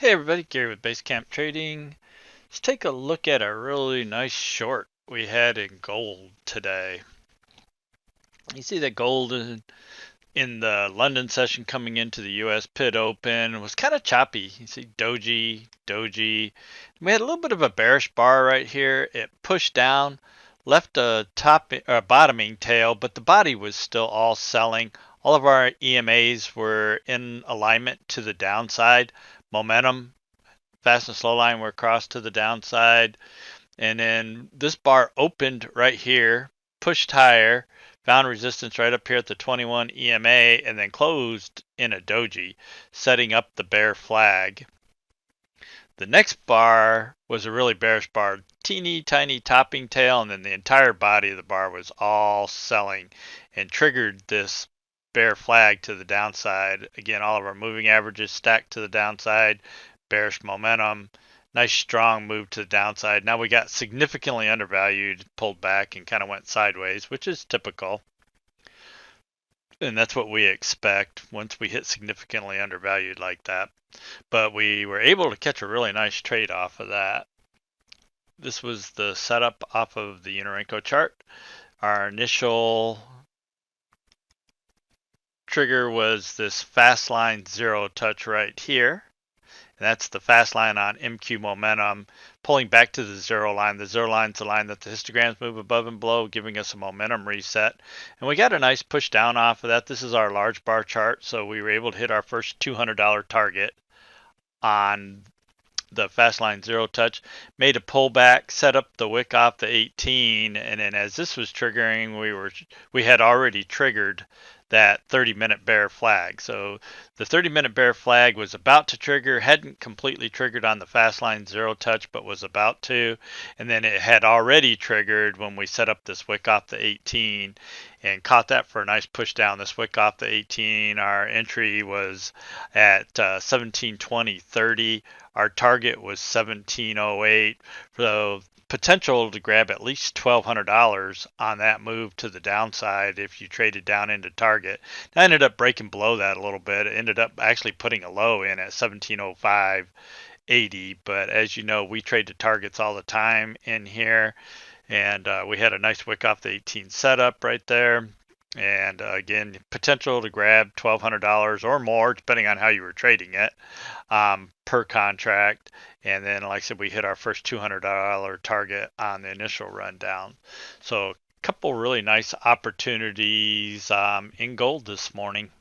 Hey everybody, Gary with Basecamp Trading. Let's take a look at a really nice short we had in gold today. You see that gold in the London session coming into the US pit open was kind of choppy. You see doji. We had a little bit of a bearish bar right here. It pushed down, left a bottoming tail, but the body was still all selling. All of our EMAs were in alignment to the downside. Momentum, fast and slow line were crossed to the downside. And then this bar opened right here, pushed higher, found resistance right up here at the 21 EMA, and then closed in a doji, setting up the bear flag. The next bar was a really bearish bar, teeny tiny topping tail, and then the entire body of the bar was all selling and triggered this bear flag to the downside. Again, all of our moving averages stacked to the downside, bearish momentum, nice strong move to the downside. Now we got significantly undervalued, pulled back, and kind of went sideways, which is typical. And that's what we expect once we hit significantly undervalued like that. But we were able to catch a really nice trade off of that. This was the setup off of the Unorenco chart. Our initial trigger was this fast line zero touch right here. And that's the fast line on MQ momentum, pulling back to the zero line. The zero line is the line that the histograms move above and below, giving us a momentum reset. And we got a nice push down off of that. This is our large bar chart, so we were able to hit our first $200 target on the fast line zero touch, made a pullback, set up the wick off the 18, and then as this was triggering, we had already triggered that 30-minute bear flag. So the 30-minute bear flag was about to trigger, hadn't completely triggered on the fast line zero touch, but was about to, and then it had already triggered when we set up this wick off the 18 and caught that for a nice push down. This wick off the 18, our entry was at 1720.30. Our target was 1708. So potential to grab at least $1,200 on that move to the downside if you traded down into target. I ended up breaking below that a little bit. It ended up actually putting a low in at 1705.80. But as you know, we trade to targets all the time in here. And we had a nice wick off the 18 setup right there. And again, potential to grab $1,200 or more, depending on how you were trading it, per contract. And then, like I said, we hit our first $200 target on the initial rundown. So, a couple really nice opportunities in gold this morning.